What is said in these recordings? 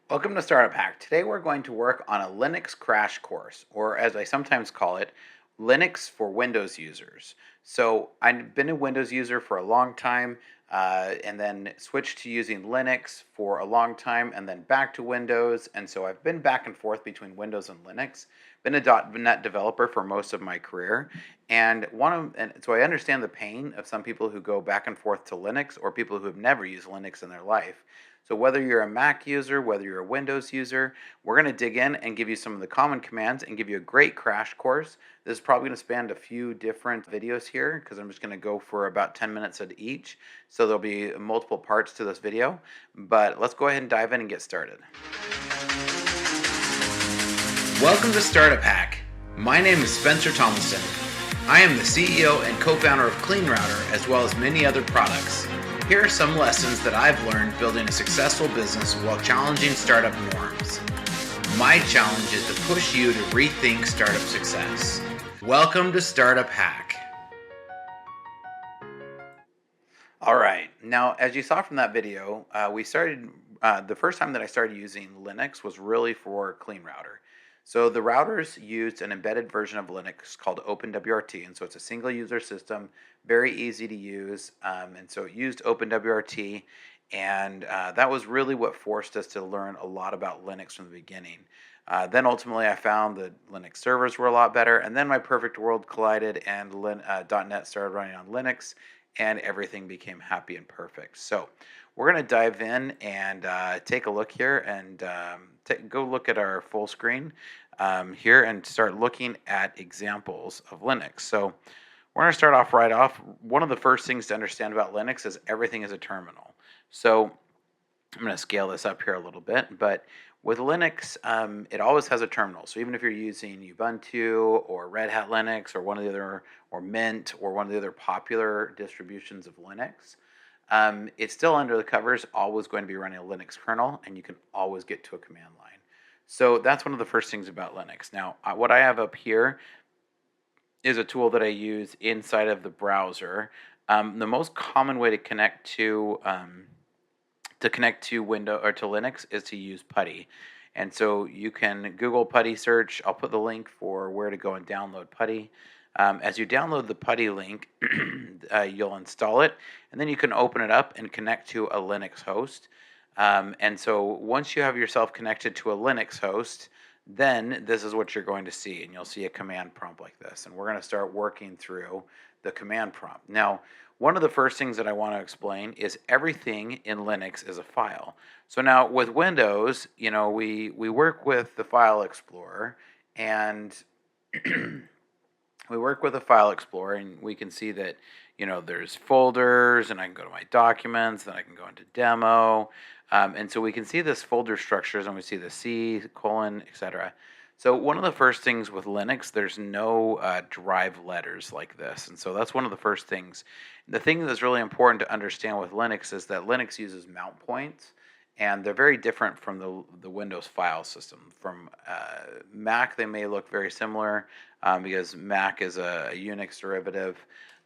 Welcome to Startup Hack. Today we're going to work on a Linux crash course, or as I sometimes call it, Linux for Windows users. So I've been a Windows user for a long time, and then switched to using Linux for a long time, and then back to Windows. And so I've been back and forth between Windows and Linux. Been a .NET developer for most of my career, and so I understand the pain of some people who go back and forth to Linux, or people who have never used Linux in their life. So whether you're a Mac user, whether you're a Windows user, we're going to dig in and give you some of the common commands and give you a great crash course. This is probably going to span a few different videos here because I'm just going to go for about 10 minutes at each. So there'll be multiple parts to this video, but let's go ahead and dive in and get started. Welcome to Startup Hack. My name is Spencer Thomason. I am the CEO and co-founder of CleanRouter, as well as many other products. Here are some lessons that I've learned building a successful business while challenging startup norms. My challenge is to push you to rethink startup success. Welcome to Startup Hack. All right, now as you saw from that video, the first time that I started using Linux was really for CleanRouter. So the routers used an embedded version of Linux called OpenWRT, and so it's a single user system, very easy to use, and so it used OpenWRT, and that was really what forced us to learn a lot about Linux from the beginning. Then ultimately I found that Linux servers were a lot better, and then my perfect world collided and .NET started running on Linux, and everything became happy and perfect. So we're going to dive in and take a look here and go look at our full screen here and start looking at examples of Linux. So we're going to start off right off. One of the first things to understand about Linux is everything is a terminal. So I'm going to scale this up here a little bit, but with Linux, it always has a terminal. So even if you're using Ubuntu or Red Hat Linux or one of the other, or Mint or one of the other popular distributions of Linux, it's still under the covers, always going to be running a Linux kernel, and you can always get to a command line. So that's one of the first things about Linux. Now, what I have up here is a tool that I use inside of the browser. The most common way to connect to Windows or to Linux is to use PuTTY. And so you can Google PuTTY search. I'll put the link for where to go and download PuTTY. As you download the PuTTY link, you'll install it, and then you can open it up and connect to a Linux host. And so once you have yourself connected to a Linux host, then this is what you're going to see, and you'll see a command prompt like this. And we're going to start working through the command prompt. Now, one of the first things that I want to explain is everything in Linux is a file. So now with Windows, we work with the File Explorer, and we work with a File Explorer, and we can see that there's folders, and I can go to my documents, then I can go into demo, and so we can see this folder structures, and we see the C, colon, etc. So one of the first things with Linux, there's no drive letters like this, and so that's one of the first things. The thing that's really important to understand with Linux is that Linux uses mount points, and they're very different from the Windows file system. From Mac, they may look very similar because Mac is a Unix derivative.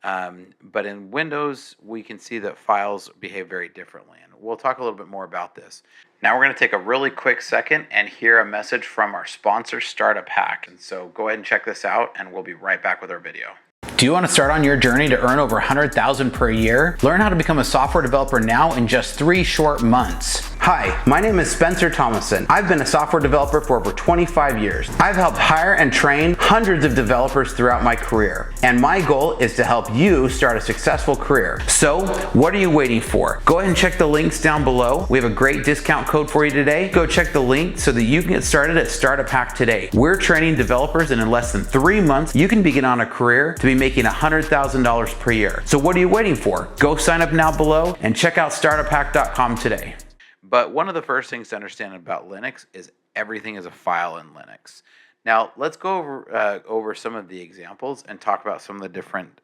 But in Windows, we can see that files behave very differently, and we'll talk a little bit more about this. Now we're going to take a really quick second and hear a message from our sponsor, Startup Hack. And so go ahead and check this out, and we'll be right back with our video. Do you want to start on your journey to earn over $100,000 per year? Learn how to become a software developer now in just 3 short months. Hi, my name is Spencer Thomason. I've been a software developer for over 25 years. I've helped hire and train hundreds of developers throughout my career, and my goal is to help you start a successful career. So, what are you waiting for? Go ahead and check the links down below. We have a great discount code for you today. Go check the link so that you can get started at Startup Hack today. We're training developers, and in less than 3 months, you can begin on a career to be making $100,000 per year. So what are you waiting for? Go sign up now below and check out startuphack.com today. But one of the first things to understand about Linux is everything is a file in Linux. Now let's go over some of the examples and talk about some of the different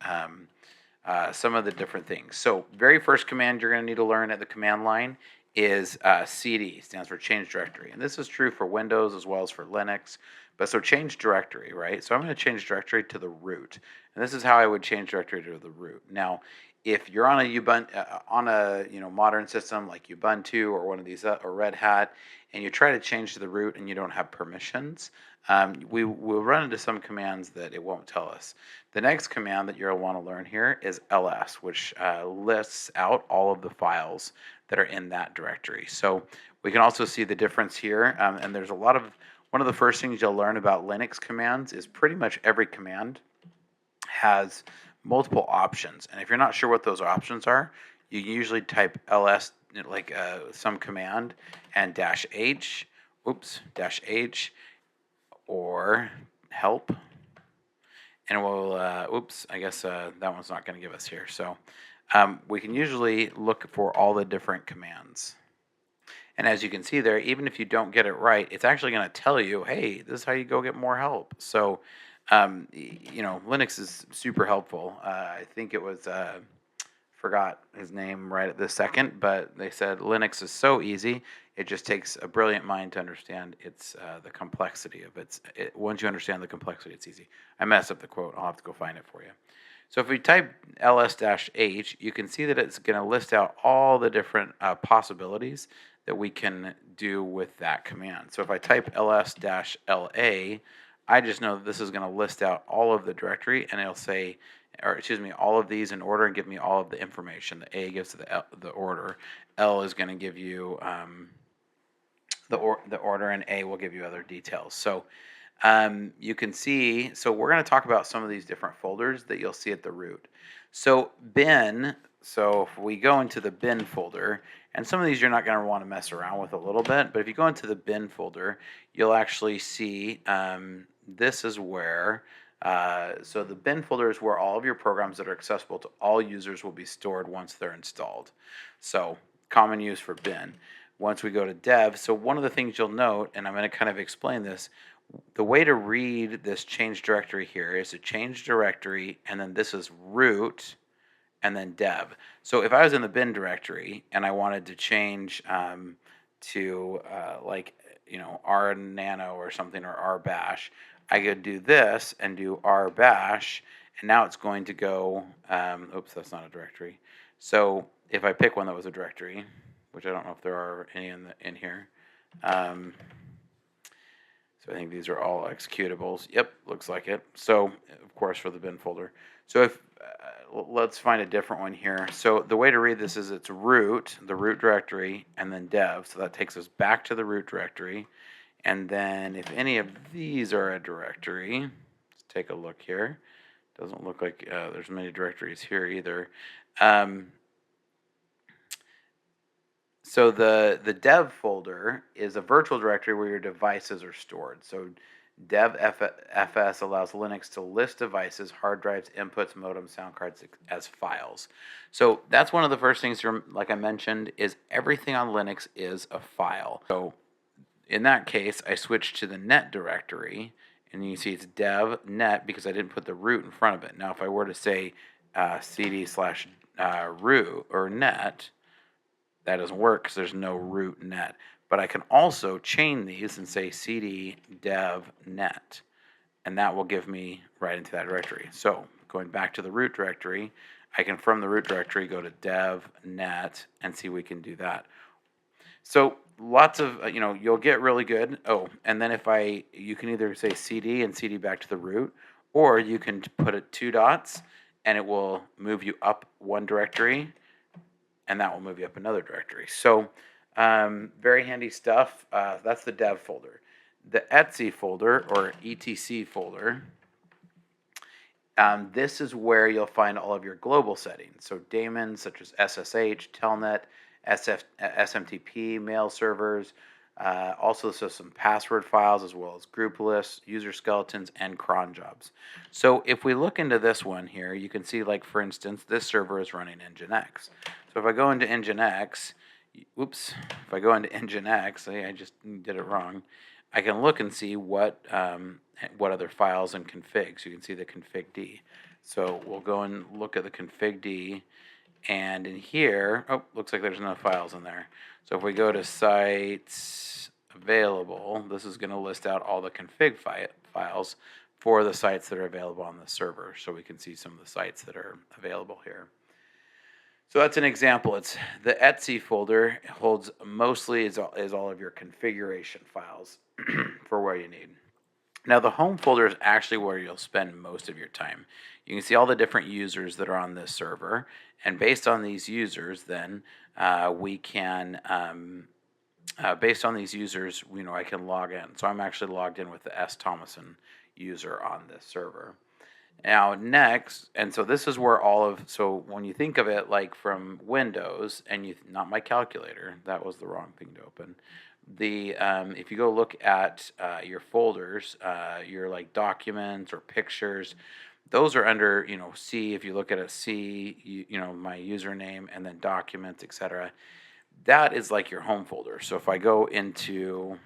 things. So very first command you're going to need to learn at the command line is CD, stands for change directory, and this is true for Windows as well as for Linux. But so change directory, right? So I'm going to change directory to the root, and this is how I would change directory to the root. Now, if you're on a modern system like Ubuntu or one of these or Red Hat, and you try to change to the root and you don't have permissions, we will run into some commands that it won't tell us. The next command that you'll want to learn here is ls, which lists out all of the files that are in that directory. So we can also see the difference here, and there's one of the first things you'll learn about Linux commands is pretty much every command has multiple options. And if you're not sure what those options are, you usually type ls, like some command, and -h, -h, or help. And we'll, I guess that one's not going to give us here. So we can usually look for all the different commands. And as you can see there, even if you don't get it right, it's actually going to tell you, hey, this is how you go get more help. So, Linux is super helpful. I think it was, forgot his name right at this second, but they said Linux is so easy. It just takes a brilliant mind to understand the complexity of once you understand the complexity, it's easy. I messed up the quote. I'll have to go find it for you. So if we type ls-h, you can see that it's going to list out all the different possibilities that we can do with that command. So if I type ls-la, I just know that this is going to list out all of the directory, and it'll say, all of these in order and give me all of the information. The A gives the order. L is going to give you the order, and A will give you other details. So you can see, so we're going to talk about some of these different folders that you'll see at the root. So bin, so if we go into the bin folder, and some of these you're not going to want to mess around with a little bit, but if you go into the bin folder, you'll actually see this is where, so the bin folder is where all of your programs that are accessible to all users will be stored once they're installed. So common use for bin. Once we go to dev, so one of the things you'll note, and I'm going to kind of explain this, the way to read this change directory here is to change directory, and then this is root, and then dev. So if I was in the bin directory and I wanted to change to R nano or something, or R bash, I could do this and do R bash, and now it's going to go, oops, that's not a directory. So if I pick one that was a directory, which I don't know if there are any in here, so I think these are all executables. Yep, looks like it. So, of course, for the bin folder. So if let's find a different one here. So the way to read this is it's root, the root directory, and then dev. So that takes us back to the root directory. And then if any of these are a directory, let's take a look here. Doesn't look like there's many directories here either. So the dev folder is a virtual directory where your devices are stored. So dev fs allows Linux to list devices, hard drives, inputs, modems, sound cards as files. So that's one of the first things, like I mentioned, is everything on Linux is a file. So in that case, I switch to the net directory, and you see it's dev net because I didn't put the root in front of it. Now if I were to say cd/root or net, that doesn't work because there's no root net. But I can also chain these and say cd dev net, and that will give me right into that directory. So going back to the root directory, I can from the root directory go to dev net and see we can do that. So lots of, you'll get really good. Oh, and then you can either say cd and cd back to the root, or you can put it 2 dots and it will move you up one directory, and that will move you up another directory. So very handy stuff. That's the dev folder. The etc folder, or etc folder, this is where you'll find all of your global settings. So daemons such as SSH, Telnet, SMTP, mail servers, also some password files, as well as group lists, user skeletons, and cron jobs. So if we look into this one here, you can see, like, for instance, this server is running Nginx. So if I go into Nginx, if I go into Nginx, I just did it wrong, I can look and see what other files and configs. You can see the config-d. So we'll go and look at the config-d, and in here, looks like there's no files in there. So if we go to sites available, this is going to list out all the config files for the sites that are available on the server, so we can see some of the sites that are available here. So that's an example. It's the Etsy folder holds mostly is all of your configuration files for where you need. Now, the home folder is actually where you'll spend most of your time. You can see all the different users that are on this server, and based on these users, then we can, based on these users, I can log in. So I'm actually logged in with the S. Thomason user on this server. Now, next, and so this is where so when you think of it like from Windows, and not my calculator, that was the wrong thing to open. If you go look at your folders, your like documents or pictures, those are under, C. If you look at a C, my username and then documents, etc. That is like your home folder. So if I go into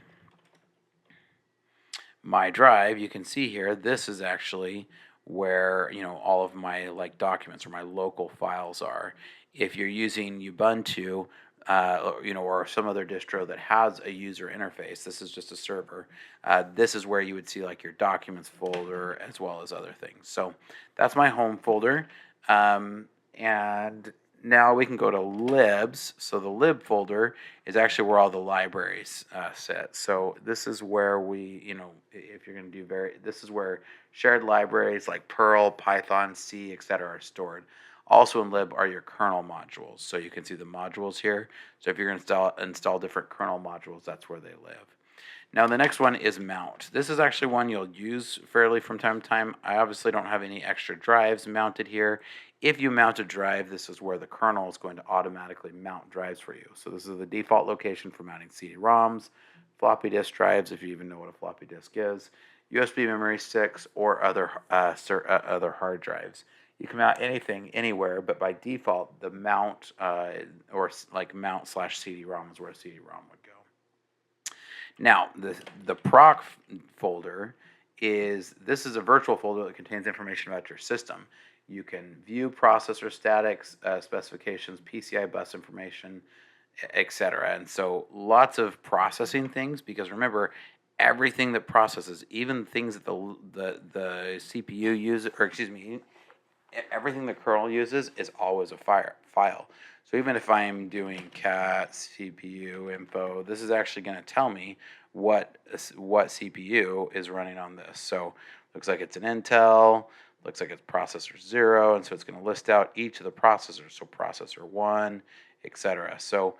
my drive, you can see here, this is actually where, all of my like documents or my local files are. If you're using Ubuntu, or some other distro that has a user interface, this is just a server. This is where you would see like your documents folder as well as other things. So that's my home folder. And now we can go to libs. So the lib folder is actually where all the libraries sit. So this is where if you're going to this is where shared libraries like Perl, Python, C, etc. are stored. Also in lib are your kernel modules. So you can see the modules here. So if you're going to install different kernel modules, that's where they live. Now the next one is mount. This is actually one you'll use fairly from time to time. I obviously don't have any extra drives mounted here. If you mount a drive, this is where the kernel is going to automatically mount drives for you. So this is the default location for mounting CD-ROMs, floppy disk drives, if you even know what a floppy disk is, USB memory sticks, or other hard drives. You can mount anything anywhere, but by default, the mount or like mount/CD-ROM is where a CD-ROM would go. Now, the proc folder this is a virtual folder that contains information about your system. You can view processor statics, specifications, PCI bus information, etc. And so lots of processing things, because remember, everything that processes, even things that the CPU uses, or excuse me, everything the kernel uses is always a file. So even if I'm doing cat CPU info, this is actually going to tell me what CPU is running on this. So looks like it's an Intel, looks like it's processor 0, and so it's going to list out each of the processors. So processor 1, etc. So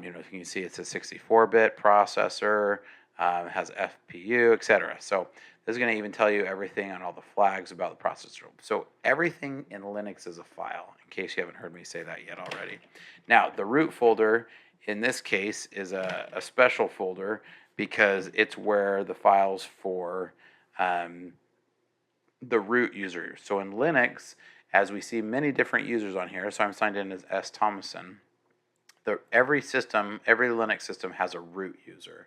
you can see it's a 64-bit processor, has FPU, etc. So this is going to even tell you everything on all the flags about the processor. So everything in Linux is a file, in case you haven't heard me say that yet already. Now, the root folder in this case is a special folder because it's where the files for the root user. So in Linux, as we see many different users on here, so I'm signed in as S. Thomason, every Linux system has a root user.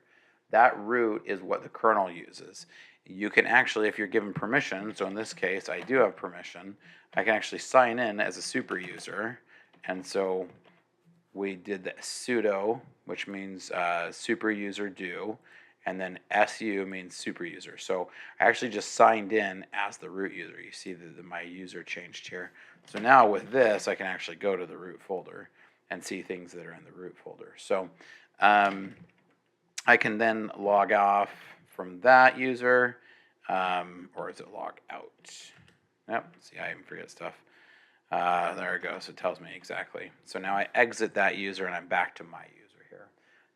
That root is what the kernel uses. You can actually, if you're given permission, so in this case I do have permission, I can actually sign in as a super user. And so we did the sudo, which means super user do, and then su means super user. So I actually just signed in as the root user. You see my user changed here. So now with this, I can actually go to the root folder and see things that are in the root folder. So I can then log off from that user, or is it log out? Yep, see, I even forget stuff. There it goes, it tells me exactly. So now I exit that user and I'm back to my user here.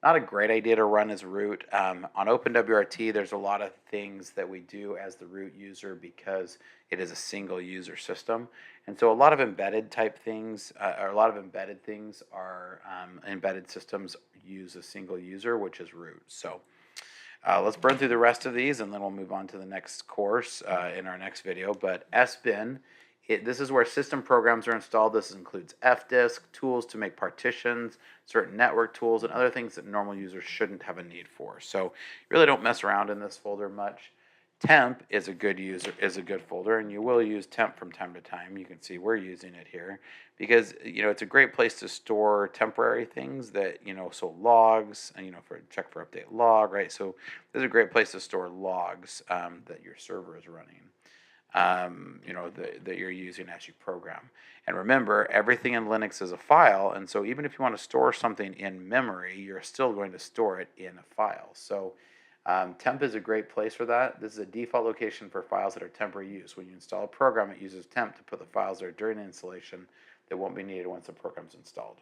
Not a great idea to run as root. On OpenWRT, there's a lot of things that we do as the root user because it is a single user system. And so a lot of embedded type things, or a lot of embedded things are, embedded systems use a single user, which is root. So let's burn through the rest of these and then we'll move on to the next course in our next video. But SBIN, this is where system programs are installed. This includes fdisk, tools to make partitions, certain network tools, and other things that normal users shouldn't have a need for. So you really don't mess around in this folder much. Temp is a good folder, and you will use temp from time to time. You can see we're using it here because it's a great place to store temporary things that so logs and for check for update log, right? So this is a great place to store logs that your server is running. that you're using as you program. And remember, everything in Linux is a file, and so even if you want to store something in memory, you're still going to store it in a file. So temp is a great place for that. This is a default location for files that are temporary use. When you install a program, it uses temp to put the files there during the installation that won't be needed once the program's installed.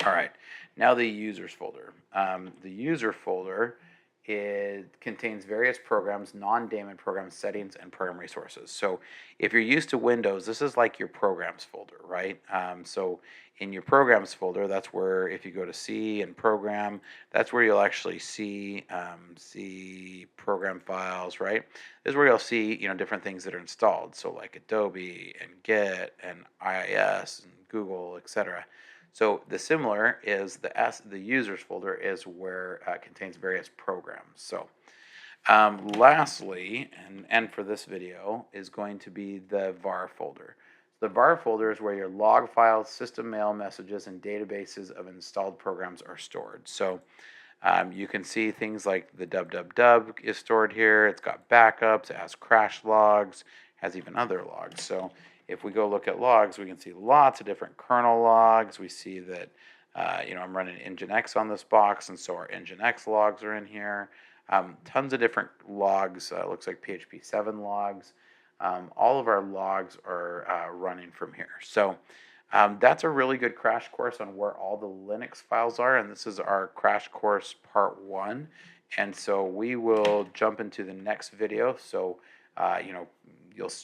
All right, now the users folder. The user folder, it contains various programs, non-daemon programs, settings, and program resources. So if you're used to Windows, this is like your programs folder, right? So in your programs folder, that's where, if you go to C and program, that's where you'll actually see program files, right? This is where you'll see, different things that are installed. So like Adobe and Git and IIS and Google, etc. So the similar is the users folder is where it contains various programs. So lastly, and for this video, is going to be the var folder. The var folder is where your log files, system mail messages, and databases of installed programs are stored. So you can see things like the www is stored here. It's got backups, it has crash logs, has even other logs. So if we go look at logs, we can see lots of different kernel logs. We see that, I'm running Nginx on this box, and so our Nginx logs are in here. Tons of different logs. It looks like PHP 7 logs. All of our logs are running from here. So that's a really good crash course on where all the Linux files are, and this is our crash course part 1. And so we will jump into the next video. So,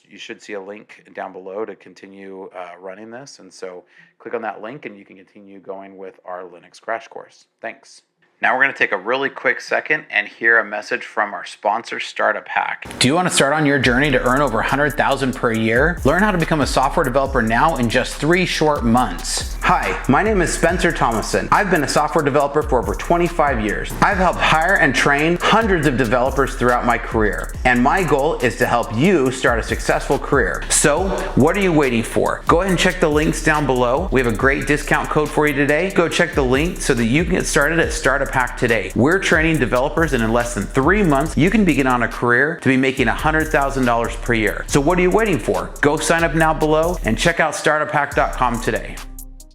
you should see a link down below to continue running this. And so click on that link and you can continue going with our Linux crash course. Thanks. Now we're going to take a really quick second and hear a message from our sponsor, Startup Hack. Do you want to start on your journey to earn over $100,000 per year? Learn how to become a software developer now in just 3 short months. Hi, my name is Spencer Thomason. I've been a software developer for over 25 years. I've helped hire and train hundreds of developers throughout my career, and my goal is to help you start a successful career. So, what are you waiting for? Go ahead and check the links down below. We have a great discount code for you today. Go check the link so that you can get started at Startup Hack today. We're training developers, and in less than 3 months, you can begin on a career to be making $100,000 per year. So what are you waiting for? Go sign up now below and check out startuphack.com today.